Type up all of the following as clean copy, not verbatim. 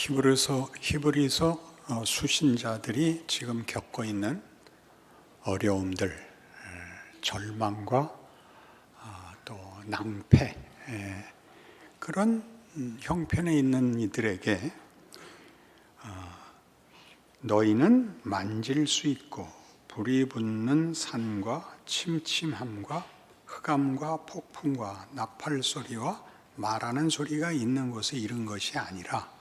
히브리서 수신자들이 지금 겪고 있는 어려움들, 절망과 또 낭패, 그런 형편에 있는 이들에게 너희는 만질 수 있고 불이 붙는 산과 침침함과 흑암과 폭풍과 나팔 소리와 말하는 소리가 있는 곳에 이른 것이 아니라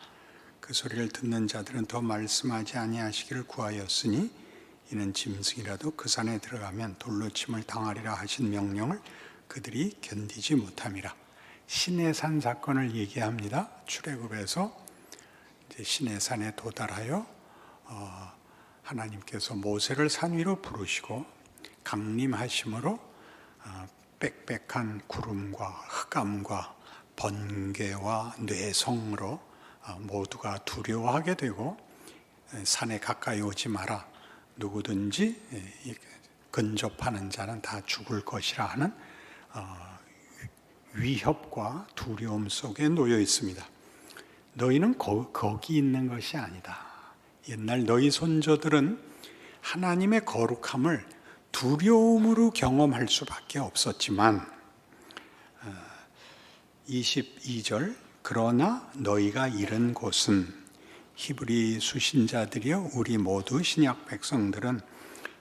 그 소리를 듣는 자들은 더 말씀하지 아니하시기를 구하였으니 이는 짐승이라도 그 산에 들어가면 돌로 침을 당하리라 하신 명령을 그들이 견디지 못함이라. 시내산 사건을 얘기합니다. 출애굽에서 이제 시내산에 도달하여 하나님께서 모세를 산 위로 부르시고 강림하심으로 빽빽한 구름과 흑암과 번개와 뇌성으로 모두가 두려워하게 되고 산에 가까이 오지 마라. 누구든지 근접하는 자는 다 죽을 것이라 하는 위협과 두려움 속에 놓여 있습니다. 너희는 거기 있는 것이 아니다. 옛날 너희 손조들은 하나님의 거룩함을 두려움으로 경험할 수밖에 없었지만 22절 그러나 너희가 이른 곳은 히브리 수신자들이여 우리 모두 신약 백성들은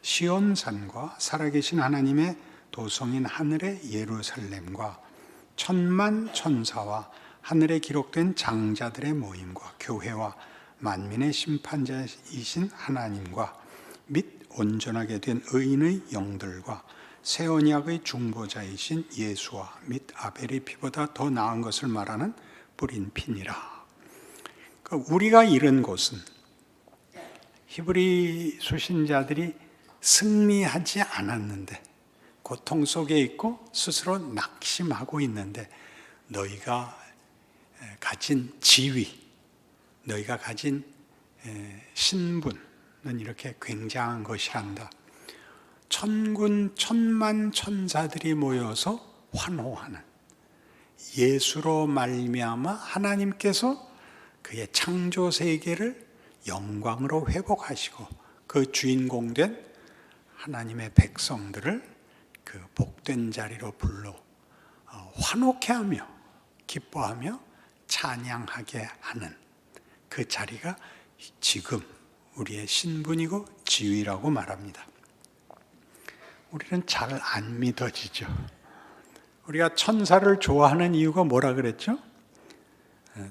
시온산과 살아계신 하나님의 도성인 하늘의 예루살렘과 천만 천사와 하늘에 기록된 장자들의 모임과 교회와 만민의 심판자이신 하나님과 및 온전하게 된 의인의 영들과 새 언약의 중보자이신 예수와 및 아벨의 피보다 더 나은 것을 말하는 뿌린 피니라. 우리가 이른 곳은 히브리 수신자들이 승리하지 않았는데 고통 속에 있고 스스로 낙심하고 있는데 너희가 가진 지위, 너희가 가진 신분은 이렇게 굉장한 것이란다. 천군 천만 천사들이 모여서 환호하는 예수로 말미암아 하나님께서 그의 창조 세계를 영광으로 회복하시고 그 주인공된 하나님의 백성들을 그 복된 자리로 불러 환호케 하며 기뻐하며 찬양하게 하는 그 자리가 지금 우리의 신분이고 지위라고 말합니다. 우리는 잘 안 믿어지죠. 우리가 천사를 좋아하는 이유가 뭐라 그랬죠?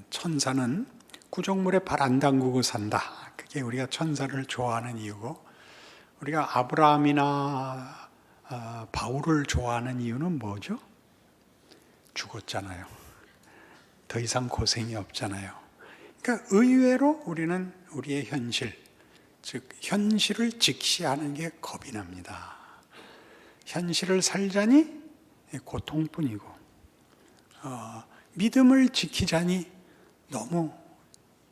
천사는 구정물에 발 안 담그고 산다. 그게 우리가 천사를 좋아하는 이유고, 우리가 아브라함이나 바울을 좋아하는 이유는 뭐죠? 죽었잖아요. 더 이상 고생이 없잖아요. 그러니까 의외로 우리는 우리의 현실, 즉 현실을 직시하는 게 겁이 납니다. 현실을 살자니 고통뿐이고 믿음을 지키자니 너무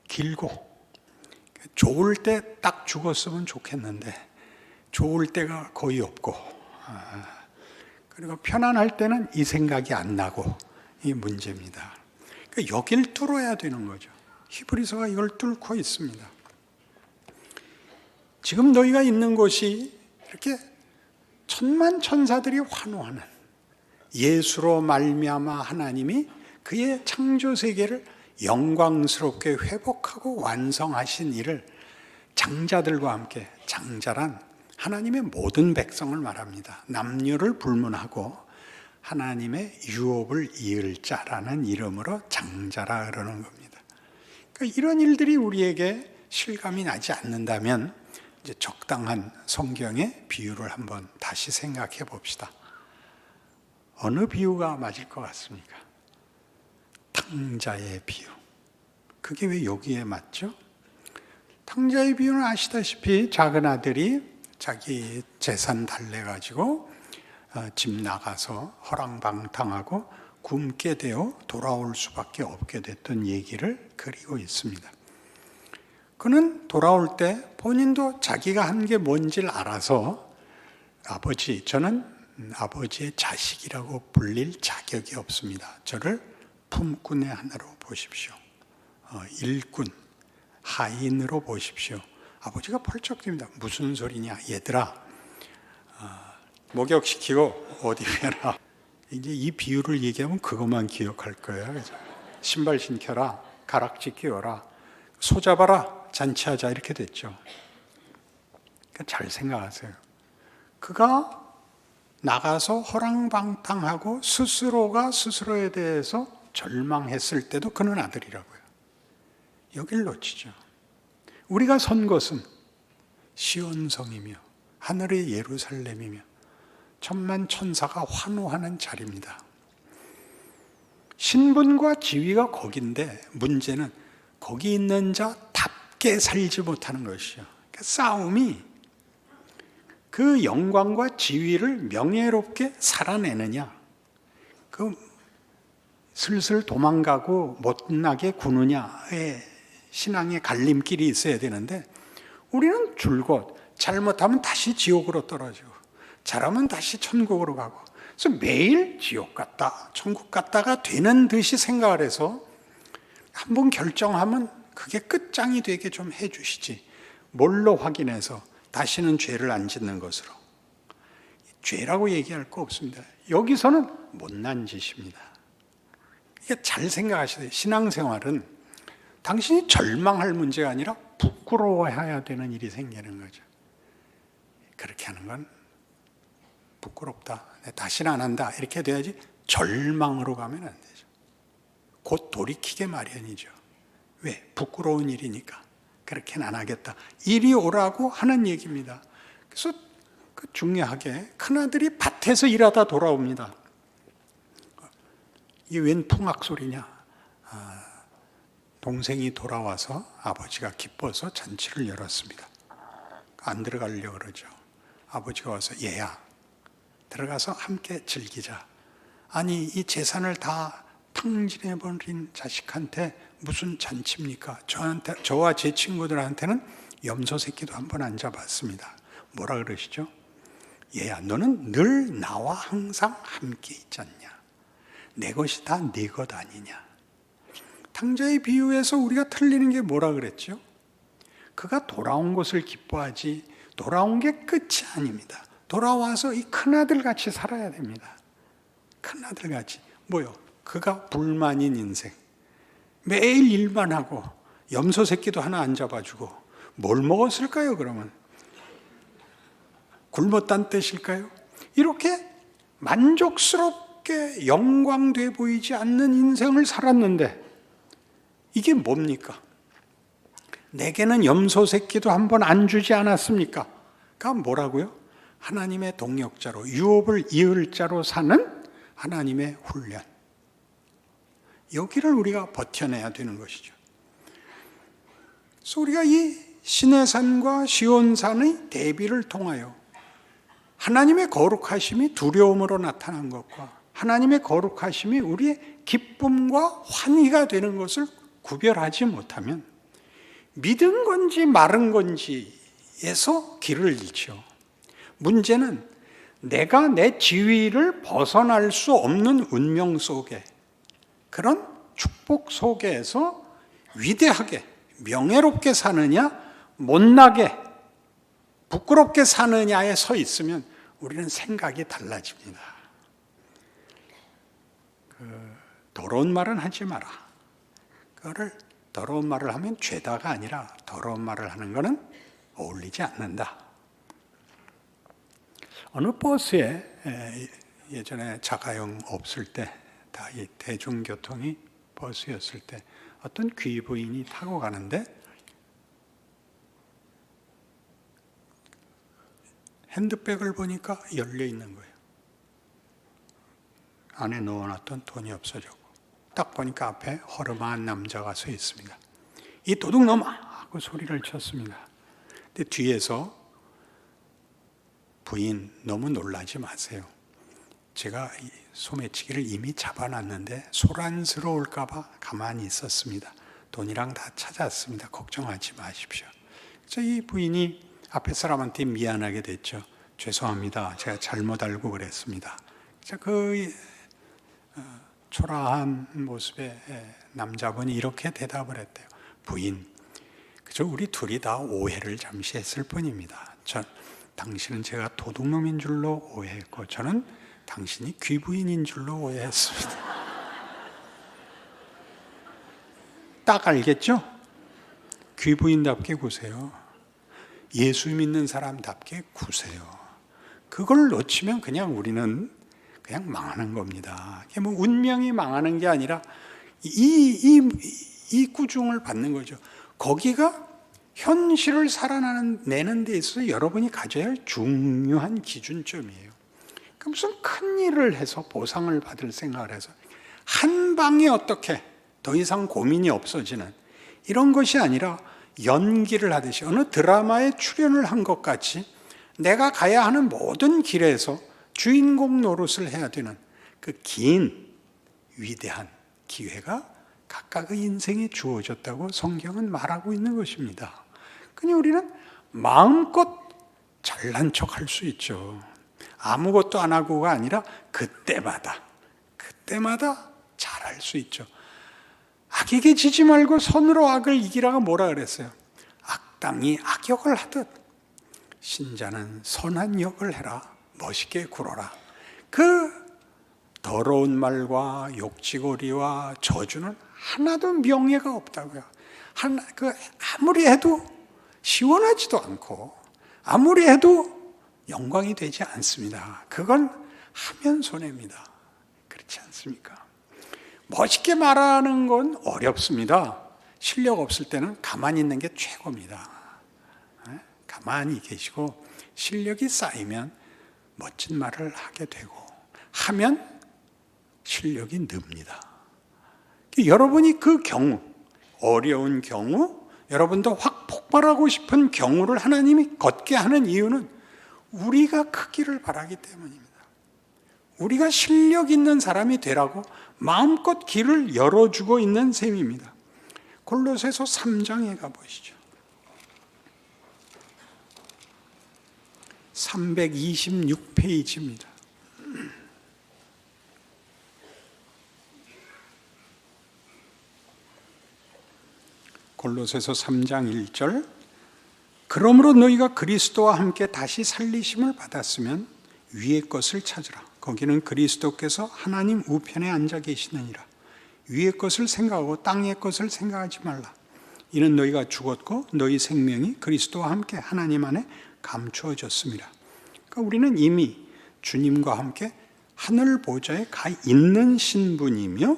길고 좋을 때 딱 죽었으면 좋겠는데 좋을 때가 거의 없고 그리고 편안할 때는 이 생각이 안 나고 이 문제입니다. 그러니까 여길 뚫어야 되는 거죠. 히브리서가 이걸 뚫고 있습니다. 지금 너희가 있는 곳이 이렇게 천만 천사들이 환호하는 예수로 말미암아 하나님이 그의 창조 세계를 영광스럽게 회복하고 완성하신 일을 장자들과 함께, 장자란 하나님의 모든 백성을 말합니다. 남녀를 불문하고 하나님의 유업을 이을 자라는 이름으로 장자라 그러는 겁니다. 그러니까 이런 일들이 우리에게 실감이 나지 않는다면 이제 적당한 성경의 비유를 한번 다시 생각해 봅시다. 어느 비유가 맞을 것 같습니까? 탕자의 비유. 그게 왜 여기에 맞죠? 탕자의 비유는 아시다시피 작은 아들이 자기 재산 달래가지고 집 나가서 허랑방탕하고 굶게 되어 돌아올 수밖에 없게 됐던 얘기를 그리고 있습니다. 그는 돌아올 때 본인도 자기가 한 게 뭔지를 알아서 아버지, 저는 아버지의 자식이라고 불릴 자격이 없습니다. 저를 품꾼의 하나로 보십시오. 일꾼, 하인으로 보십시오. 아버지가 펄쩍 뜁니다. 무슨 소리냐 얘들아, 목욕시키고 옷 입혀라. 이제 이 비유를 얘기하면 그것만 기억할 거예요. 그죠? 신발 신겨라, 가락지 끼워라, 소 잡아라, 잔치하자, 이렇게 됐죠. 그러니까 잘 생각하세요. 그가 나가서 허랑방탕하고 스스로가 스스로에 대해서 절망했을 때도 그는 아들이라고요. 여길 놓치죠. 우리가 선 곳은 시온성이며 하늘의 예루살렘이며 천만 천사가 환호하는 자리입니다. 신분과 지위가 거긴데 문제는 거기 있는 자답게 살지 못하는 것이요. 그러니까 싸움이 그 영광과 지위를 명예롭게 살아내느냐, 그 슬슬 도망가고 못나게 구느냐의 신앙의 갈림길이 있어야 되는데, 우리는 줄곧 잘못하면 다시 지옥으로 떨어지고 잘하면 다시 천국으로 가고, 그래서 매일 지옥 갔다 천국 갔다가 되는 듯이 생각을 해서 한번 결정하면 그게 끝장이 되게 좀 해주시지, 뭘로 확인해서 다시는 죄를 안 짓는 것으로. 죄라고 얘기할 거 없습니다. 여기서는 못난 짓입니다. 이게 잘 생각하셔야 돼요. 신앙생활은 당신이 절망할 문제가 아니라 부끄러워해야 되는 일이 생기는 거죠. 그렇게 하는 건 부끄럽다, 다시는 안 한다, 이렇게 돼야지. 절망으로 가면 안 되죠. 곧 돌이키게 마련이죠. 왜? 부끄러운 일이니까. 그렇게는 안 하겠다, 이리 오라고 하는 얘기입니다. 그래서 그 중요하게 큰아들이 밭에서 일하다 돌아옵니다. 이게 웬 풍악 소리냐? 동생이 돌아와서 아버지가 기뻐서 잔치를 열었습니다. 안 들어가려고 그러죠. 아버지가 와서, 얘야, 들어가서 함께 즐기자. 아니, 이 재산을 다 탕진해버린 자식한테 무슨 잔치입니까? 저와 제 친구들한테는 염소 새끼도 한 번 안 잡았습니다. 뭐라 그러시죠? 얘야, 너는 늘 나와 항상 함께 있지 않냐? 내 것이 다 네 것 아니냐? 탕자의 비유에서 우리가 틀리는 게 뭐라 그랬죠? 그가 돌아온 것을 기뻐하지, 돌아온 게 끝이 아닙니다. 돌아와서 이 큰아들 같이 살아야 됩니다. 큰아들 같이. 뭐요? 그가 불만인 인생, 매일 일만 하고 염소 새끼도 하나 안 잡아주고 뭘 먹었을까요? 그러면 굶었단 뜻일까요? 이렇게 만족스럽게 영광돼 보이지 않는 인생을 살았는데 이게 뭡니까? 내게는 염소 새끼도 한 번 안 주지 않았습니까? 그가 뭐라고요? 하나님의 동역자로, 유업을 이을 자로 사는 하나님의 훈련. 여기를 우리가 버텨내야 되는 것이죠. 그래서 우리가 이 시내산과 시온산의 대비를 통하여 하나님의 거룩하심이 두려움으로 나타난 것과 하나님의 거룩하심이 우리의 기쁨과 환희가 되는 것을 구별하지 못하면 믿은 건지 마른 건지에서 길을 잃죠. 문제는 내가 내 지위를 벗어날 수 없는 운명 속에, 그런 축복 속에서 위대하게 명예롭게 사느냐 못나게 부끄럽게 사느냐에 서 있으면 우리는 생각이 달라집니다. 더러운 말은 하지 마라. 그거를 더러운 말을 하면 죄다가 아니라 더러운 말을 하는 것은 어울리지 않는다. 어느 버스에 예전에 자가용 없을 때, 다 이 대중교통이 버스였을 때 어떤 귀부인이 타고 가는데 핸드백을 보니까 열려 있는 거예요. 안에 넣어놨던 돈이 없어졌고, 딱 보니까 앞에 허름한 남자가 서 있습니다. 이 도둑놈아! 하고 소리를 쳤습니다. 근데 뒤에서 부인, 너무 놀라지 마세요. 제가 소매치기를 이미 잡아놨는데 소란스러울까 봐 가만히 있었습니다. 돈이랑 다 찾았습니다. 걱정하지 마십시오. 그래서 이 부인이 앞에 사람한테 미안하게 됐죠. 죄송합니다. 제가 잘못 알고 그랬습니다. 그 초라한 모습의 남자분이 이렇게 대답을 했대요. 부인, 그저 우리 둘이 다 오해를 잠시 했을 뿐입니다. 당신은 제가 도둑놈인 줄로 오해했고 저는 당신이 귀부인인 줄로 오해했습니다. 딱 알겠죠? 귀부인답게 구세요. 예수 믿는 사람답게 구세요. 그걸 놓치면 그냥 우리는 그냥 망하는 겁니다. 이게 뭐 운명이 망하는 게 아니라 이 꾸중을 받는 거죠. 거기가 현실을 살아내는 데 있어서 여러분이 가져야 할 중요한 기준점이에요. 그러니까 무슨 큰 일을 해서 보상을 받을 생각을 해서 한 방에 어떻게 더 이상 고민이 없어지는 이런 것이 아니라 연기를 하듯이 어느 드라마에 출연을 한 것 같이 내가 가야 하는 모든 길에서 주인공 노릇을 해야 되는 그 긴 위대한 기회가 각각의 인생에 주어졌다고 성경은 말하고 있는 것입니다. 그냥 우리는 마음껏 잘난 척할 수 있죠. 아무것도 안 하고가 아니라 그때마다 잘할 수 있죠. 악에게 지지 말고 선으로 악을 이기라가 뭐라 그랬어요? 악당이 악역을 하듯 신자는 선한 역을 해라. 멋있게 굴어라. 그 더러운 말과 욕지거리와 저주는 하나도 명예가 없다고요. 아무리 해도 시원하지도 않고 아무리 해도 영광이 되지 않습니다. 그건 하면 손해입니다. 그렇지 않습니까? 멋있게 말하는 건 어렵습니다. 실력 없을 때는 가만히 있는 게 최고입니다. 가만히 계시고 실력이 쌓이면 멋진 말을 하게 되고 하면 실력이 늡니다. 여러분이 그 경우, 어려운 경우, 여러분도 확 폭발하고 싶은 경우를 하나님이 걷게 하는 이유는 우리가 크기를 바라기 때문입니다. 우리가 실력 있는 사람이 되라고 마음껏 길을 열어주고 있는 셈입니다. 골로새서 3장에 가보시죠. 326페이지입니다. 골로새서 3장 1절 그러므로 너희가 그리스도와 함께 다시 살리심을 받았으면 위의 것을 찾으라. 거기는 그리스도께서 하나님 우편에 앉아 계시느니라. 위의 것을 생각하고 땅의 것을 생각하지 말라. 이는 너희가 죽었고 너희 생명이 그리스도와 함께 하나님 안에 감추어졌습니다. 그러니까 우리는 이미 주님과 함께 하늘 보좌에 가 있는 신분이며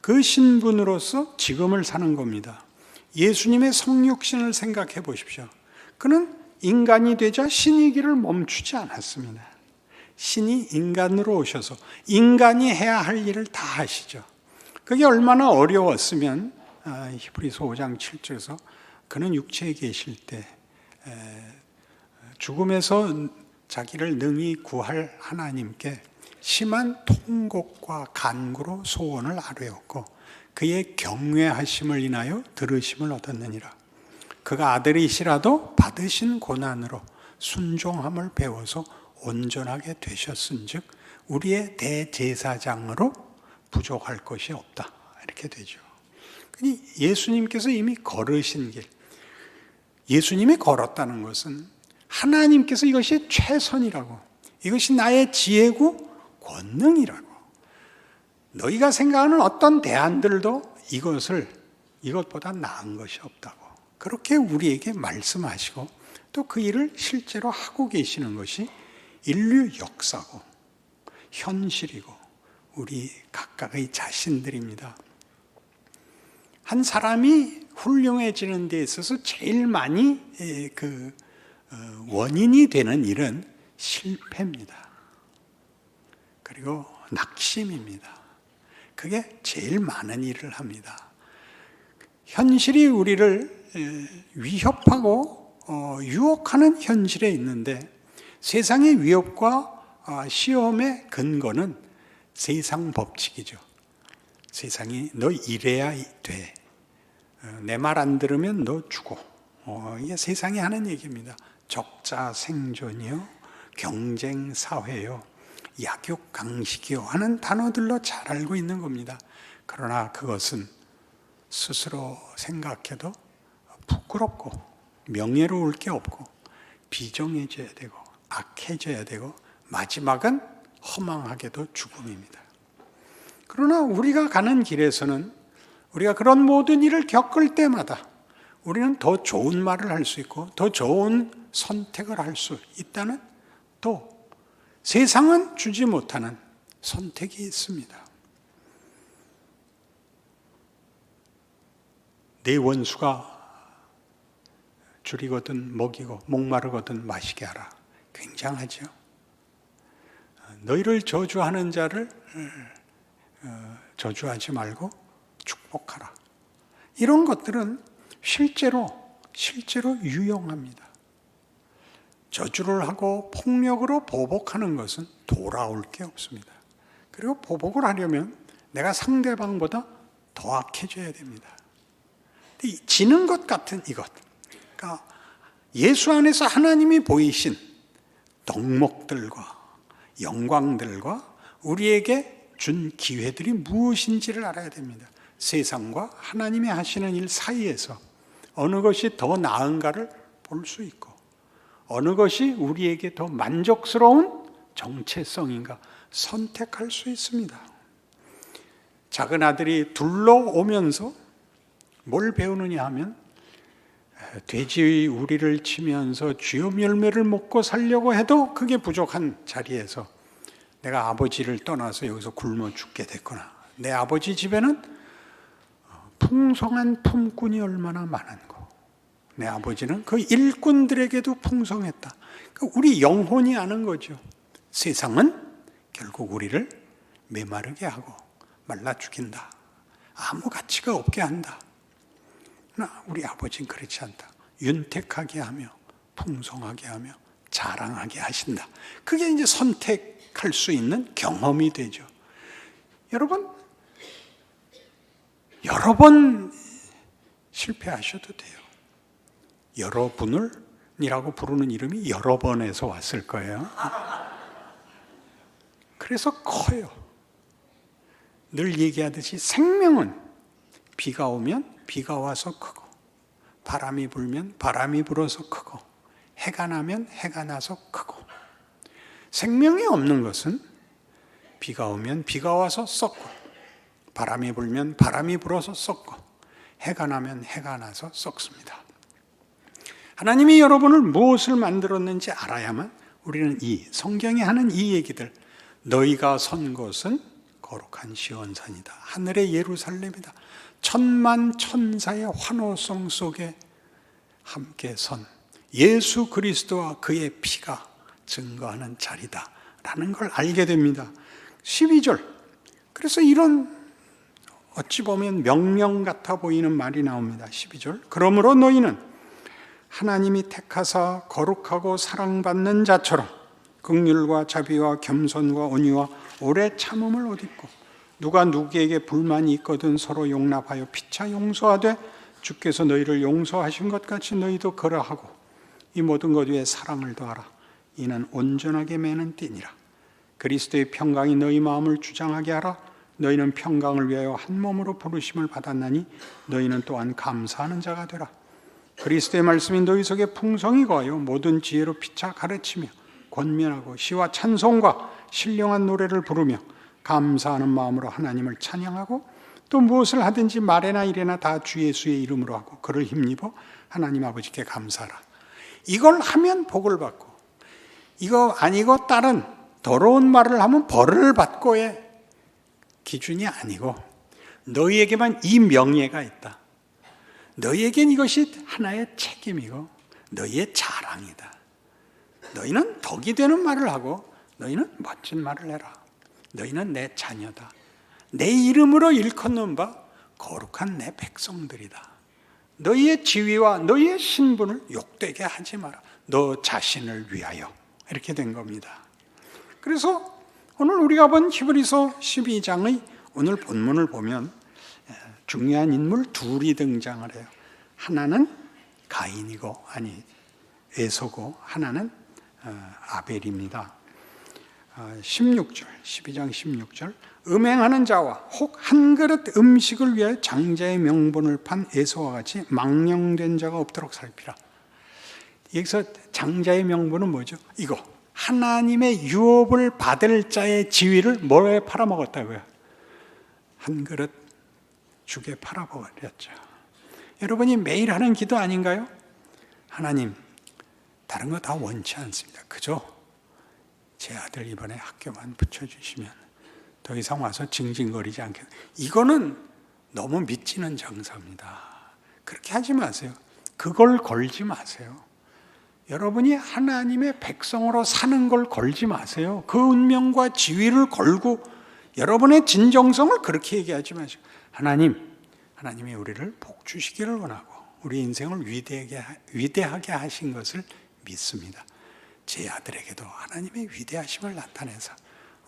그 신분으로서 지금을 사는 겁니다. 예수님의 성육신을 생각해 보십시오. 그는 인간이 되자 신이기를 멈추지 않았습니다. 신이 인간으로 오셔서 인간이 해야 할 일을 다 하시죠. 그게 얼마나 어려웠으면 히브리서 5장 7절에서 그는 육체에 계실 때 죽음에서 자기를 능히 구할 하나님께 심한 통곡과 간구로 소원을 아뢰었고 그의 경외하심을 인하여 들으심을 얻었느니라. 그가 아들이시라도 받으신 고난으로 순종함을 배워서 온전하게 되셨은즉 우리의 대제사장으로 부족할 것이 없다. 이렇게 되죠. 예수님께서 이미 걸으신 길, 예수님이 걸었다는 것은 하나님께서 이것이 최선이라고, 이것이 나의 지혜고 권능이라고, 너희가 생각하는 어떤 대안들도 이것보다 나은 것이 없다고 그렇게 우리에게 말씀하시고 또 그 일을 실제로 하고 계시는 것이 인류 역사고 현실이고 우리 각각의 자신들입니다. 한 사람이 훌륭해지는 데 있어서 제일 많이 원인이 되는 일은 실패입니다. 그리고 낙심입니다. 그게 제일 많은 일을 합니다. 현실이 우리를 위협하고 유혹하는 현실에 있는데 세상의 위협과 시험의 근거는 세상 법칙이죠. 세상이 너 이래야 돼. 내 말 안 들으면 너 죽어. 이게 세상이 하는 얘기입니다. 적자 생존이요, 경쟁 사회요, 약육 강식이요 하는 단어들로 잘 알고 있는 겁니다. 그러나 그것은 스스로 생각해도 부끄럽고 명예로울 게 없고 비정해져야 되고 악해져야 되고 마지막은 허망하게도 죽음입니다. 그러나 우리가 가는 길에서는 우리가 그런 모든 일을 겪을 때마다 우리는 더 좋은 말을 할 수 있고 더 좋은 선택을 할 수 있다는, 또 세상은 주지 못하는 선택이 있습니다. 내 원수가 줄이거든 먹이고 목마르거든 마시게 하라. 굉장하죠. 너희를 저주하는 자를 저주하지 말고 축복하라. 이런 것들은 실제로 유용합니다. 저주를 하고 폭력으로 보복하는 것은 돌아올 게 없습니다. 그리고 보복을 하려면 내가 상대방보다 더 악해져야 됩니다. 지는 것 같은 이것, 그러니까 예수 안에서 하나님이 보이신 덕목들과 영광들과 우리에게 준 기회들이 무엇인지를 알아야 됩니다. 세상과 하나님이 하시는 일 사이에서 어느 것이 더 나은가를 볼 수 있고 어느 것이 우리에게 더 만족스러운 정체성인가 선택할 수 있습니다. 작은 아들이 둘러오면서 뭘 배우느냐 하면, 돼지 우리를 치면서 쥐엄 열매를 먹고 살려고 해도 그게 부족한 자리에서 내가 아버지를 떠나서 여기서 굶어 죽게 됐구나. 내 아버지 집에는 풍성한 품꾼이 얼마나 많은고, 내 아버지는 그 일꾼들에게도 풍성했다. 우리 영혼이 아는 거죠. 세상은 결국 우리를 메마르게 하고 말라 죽인다. 아무 가치가 없게 한다. 그러나 우리 아버지는 그렇지 않다. 윤택하게 하며 풍성하게 하며 자랑하게 하신다. 그게 이제 선택할 수 있는 경험이 되죠. 여러분, 여러 번 실패하셔도 돼요. 여러분을이라고 부르는 이름이 여러 번에서 왔을 거예요. 그래서 커요. 늘 얘기하듯이 생명은 비가 오면 비가 와서 크고, 바람이 불면 바람이 불어서 크고, 해가 나면 해가 나서 크고, 생명이 없는 것은 비가 오면 비가 와서 썩고, 바람이 불면 바람이 불어서 썩고, 해가 나면 해가 나서 썩습니다. 하나님이 여러분을 무엇을 만들었는지 알아야만 우리는 이 성경이 하는 이 얘기들, 너희가 선 곳은 거룩한 시온산이다, 하늘의 예루살렘이다, 천만 천사의 환호성 속에 함께 선 예수 그리스도와 그의 피가 증거하는 자리다 라는 걸 알게 됩니다. 12절, 그래서 이런 어찌 보면 명령 같아 보이는 말이 나옵니다. 12절, 그러므로 너희는 하나님이 택하사 거룩하고 사랑받는 자처럼 긍휼과 자비와 겸손과 온유와 오래 참음을 옷 입고, 누가 누구에게 불만이 있거든 서로 용납하여 피차 용서하되 주께서 너희를 용서하신 것 같이 너희도 그러하고, 이 모든 것 위에 사랑을 더하라. 이는 온전하게 매는 띠니라. 그리스도의 평강이 너희 마음을 주장하게 하라. 너희는 평강을 위하여 한 몸으로 부르심을 받았나니 너희는 또한 감사하는 자가 되라. 그리스도의 말씀이 너희 속에 풍성히 거하여 모든 지혜로 피차 가르치며 권면하고 시와 찬송과 신령한 노래를 부르며 감사하는 마음으로 하나님을 찬양하고, 또 무엇을 하든지 말에나 이래나 다 주 예수의 이름으로 하고 그를 힘입어 하나님 아버지께 감사하라. 이걸 하면 복을 받고, 이거 아니고 다른 더러운 말을 하면 벌을 받고의 기준이 아니고, 너희에게만 이 명예가 있다. 너희에겐 이것이 하나의 책임이고 너희의 자랑이다. 너희는 덕이 되는 말을 하고 너희는 멋진 말을 해라. 너희는 내 자녀다. 내 이름으로 일컫는 바 거룩한 내 백성들이다. 너희의 지위와 너희의 신분을 욕되게 하지 마라. 너 자신을 위하여. 이렇게 된 겁니다. 그래서 오늘 우리가 본 히브리서 12장의 오늘 본문을 보면 중요한 인물 둘이 등장을 해요. 하나는 가인이고, 에서고, 하나는 아벨입니다. 16절, 12장 16절. 음행하는 자와 혹 한 그릇 음식을 위하여 장자의 명분을 판 에서와 같이 망령된 자가 없도록 살피라. 여기서 장자의 명분은 뭐죠? 이거 하나님의 유업을 받을 자의 지위를 뭐에 팔아먹었다고요? 한 그릇 죽에 팔아버렸죠. 여러분이 매일 하는 기도 아닌가요? 하나님, 다른 거 다 원치 않습니다. 그저 제 아들 이번에 학교만 붙여주시면 더 이상 와서 징징거리지 않게. 이거는 너무 미치는 정서입니다. 그렇게 하지 마세요. 그걸 걸지 마세요. 여러분이 하나님의 백성으로 사는 걸 걸지 마세요. 그 운명과 지위를 걸고 여러분의 진정성을 그렇게 얘기하지 마시고, 하나님이 우리를 복 주시기를 원하고 우리 인생을 위대하게 하신 것을 믿습니다. 제 아들에게도 하나님의 위대하심을 나타내서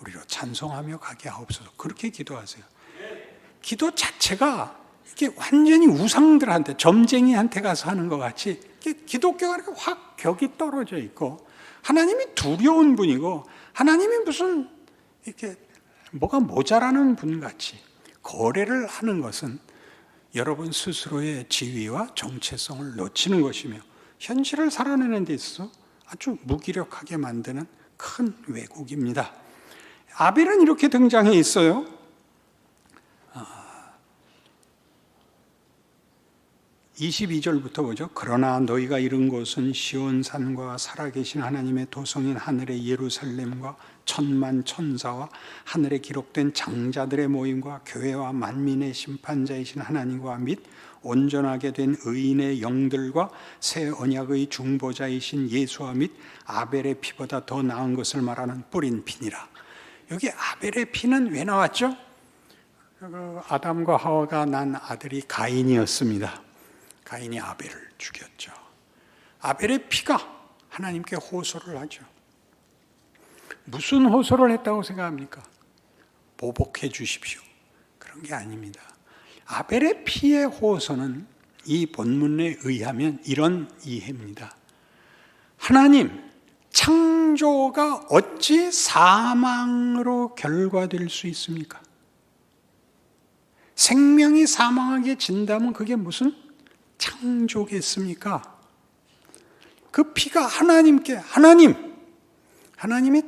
우리로 찬송하며 가게 하옵소서. 그렇게 기도하세요. 기도 자체가 이렇게 완전히 우상들한테, 점쟁이한테 가서 하는 것 같이 기독교가 이렇게 확 격이 떨어져 있고, 하나님이 두려운 분이고 하나님이 무슨 이렇게 뭐가 모자라는 분 같이 거래를 하는 것은 여러분 스스로의 지위와 정체성을 놓치는 것이며 현실을 살아내는 데 있어서 아주 무기력하게 만드는 큰 왜곡입니다. 아벨은 이렇게 등장해 있어요. 22절부터 보죠. 그러나 너희가 이른 곳은 시온산과 살아계신 하나님의 도성인 하늘의 예루살렘과 천만 천사와 하늘에 기록된 장자들의 모임과 교회와 만민의 심판자이신 하나님과 및 온전하게 된 의인의 영들과 새 언약의 중보자이신 예수와 및 아벨의 피보다 더 나은 것을 말하는 뿌린 피니라. 여기 아벨의 피는 왜 나왔죠? 아담과 하와가 난 아들이 가인이었습니다. 가인이 아벨을 죽였죠. 아벨의 피가 하나님께 호소를 하죠. 무슨 호소를 했다고 생각합니까? 보복해 주십시오. 그런 게 아닙니다. 아벨의 피의 호소는 이 본문에 의하면 이런 이해입니다. 하나님, 창조가 어찌 사망으로 결과될 수 있습니까? 생명이 사망하게 진다면 그게 무슨 창조겠습니까? 그 피가 하나님의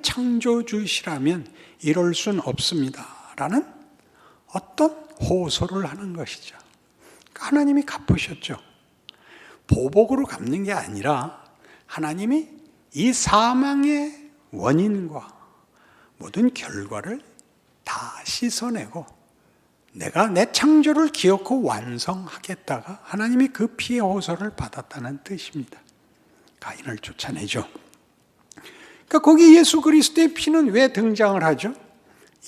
창조주시라면 이럴 순 없습니다 라는 어떤 호소를 하는 것이죠. 하나님이 갚으셨죠. 보복으로 갚는 게 아니라 하나님이 이 사망의 원인과 모든 결과를 다 씻어내고 내가 내 창조를 기억하고 완성하겠다가 하나님이 그 피의 호소를 받았다는 뜻입니다. 가인을 쫓아내죠. 그러니까 거기 예수 그리스도의 피는 왜 등장을 하죠?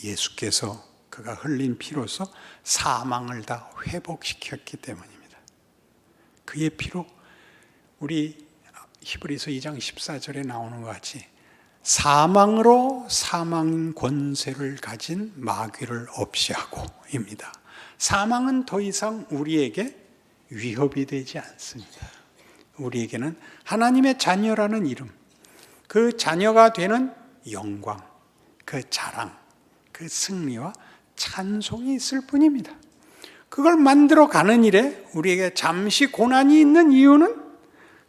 예수께서 그가 흘린 피로서 사망을 다 회복시켰기 때문입니다. 그의 피로 우리 히브리서 2장 14절에 나오는 것 같이 사망으로 사망 권세를 가진 마귀를 없이 하고입니다. 사망은 더 이상 우리에게 위협이 되지 않습니다. 우리에게는 하나님의 자녀라는 이름, 그 자녀가 되는 영광, 그 자랑, 그 승리와 찬송이 있을 뿐입니다. 그걸 만들어 가는 일에 우리에게 잠시 고난이 있는 이유는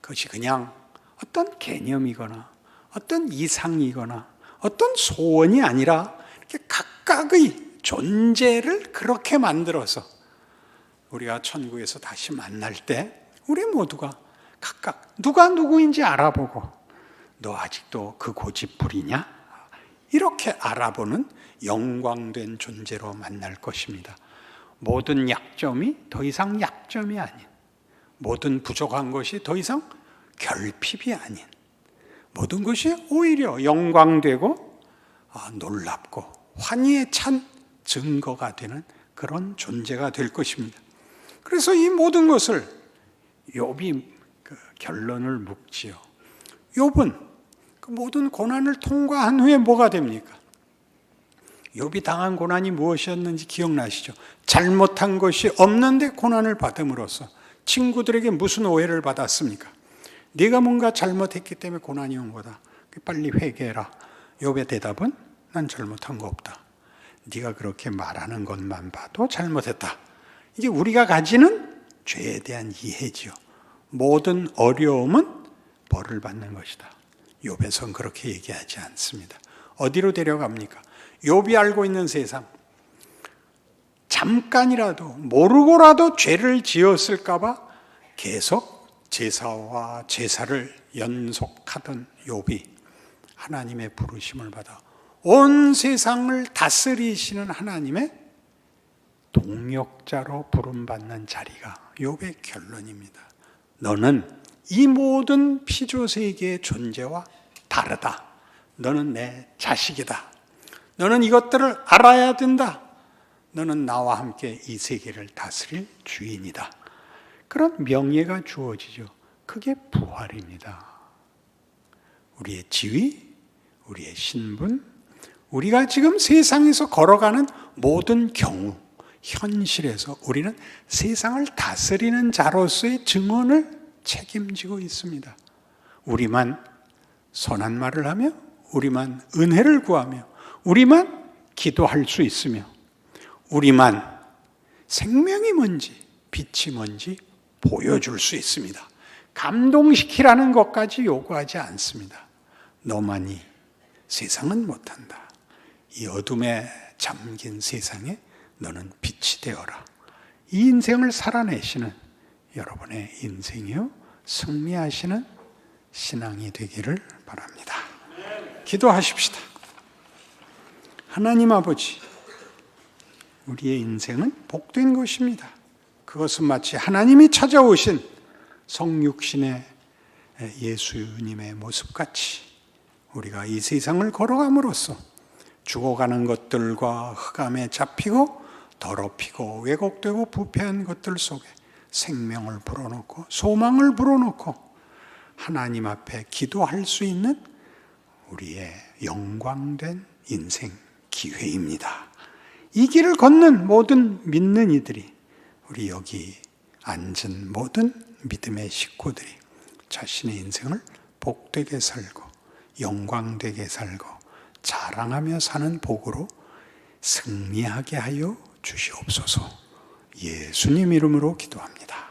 그것이 그냥 어떤 개념이거나 어떤 이상이거나 어떤 소원이 아니라 이렇게 각각의 존재를 그렇게 만들어서 우리가 천국에서 다시 만날 때 우리 모두가 각각 누가 누구인지 알아보고 너 아직도 그 고집부리냐? 이렇게 알아보는 영광된 존재로 만날 것입니다. 모든 약점이 더 이상 약점이 아닌, 모든 부족한 것이 더 이상 결핍이 아닌, 모든 것이 오히려 영광되고 놀랍고 환희에 찬 증거가 되는 그런 존재가 될 것입니다. 그래서 이 모든 것을 욥이 결론을 묻지요. 욥은 그 모든 고난을 통과한 후에 뭐가 됩니까? 욥이 당한 고난이 무엇이었는지 기억나시죠? 잘못한 것이 없는데 고난을 받음으로써 친구들에게 무슨 오해를 받았습니까? 네가 뭔가 잘못했기 때문에 고난이 온 거다. 빨리 회개해라. 욥의 대답은 난 잘못한 거 없다. 네가 그렇게 말하는 것만 봐도 잘못했다. 이게 우리가 가지는 죄에 대한 이해지요. 모든 어려움은 벌을 받는 것이다. 욥에서는 그렇게 얘기하지 않습니다. 어디로 데려갑니까? 욥이 알고 있는 세상, 잠깐이라도 모르고라도 죄를 지었을까 봐 계속 제사와 제사를 연속하던 욥이 하나님의 부르심을 받아 온 세상을 다스리시는 하나님의 동역자로 부름받는 자리가 욥의 결론입니다. 너는 이 모든 피조세계의 존재와 다르다. 너는 내 자식이다. 너는 이것들을 알아야 된다. 너는 나와 함께 이 세계를 다스릴 주인이다. 그런 명예가 주어지죠. 그게 부활입니다. 우리의 지위, 우리의 신분, 우리가 지금 세상에서 걸어가는 모든 경우, 현실에서 우리는 세상을 다스리는 자로서의 증언을 책임지고 있습니다. 우리만 선한 말을 하며, 우리만 은혜를 구하며, 우리만 기도할 수 있으며, 우리만 생명이 뭔지, 빛이 뭔지 보여줄 수 있습니다. 감동시키라는 것까지 요구하지 않습니다. 너만이 세상은 못한다. 이 어둠에 잠긴 세상에 너는 빛이 되어라. 이 인생을 살아내시는 여러분의 인생이요 승리하시는 신앙이 되기를 바랍니다. 기도하십시다. 하나님 아버지, 우리의 인생은 복된 것입니다. 그것은 마치 하나님이 찾아오신 성육신의 예수님의 모습같이 우리가 이 세상을 걸어감으로써 죽어가는 것들과 흑암에 잡히고 더럽히고 왜곡되고 부패한 것들 속에 생명을 불어넣고 소망을 불어넣고 하나님 앞에 기도할 수 있는 우리의 영광된 인생 기회입니다. 이 길을 걷는 모든 믿는 이들이, 우리 여기 앉은 모든 믿음의 식구들이 자신의 인생을 복되게 살고 영광되게 살고 자랑하며 사는 복으로 승리하게 하여 주시옵소서. 예수님 이름으로 기도합니다.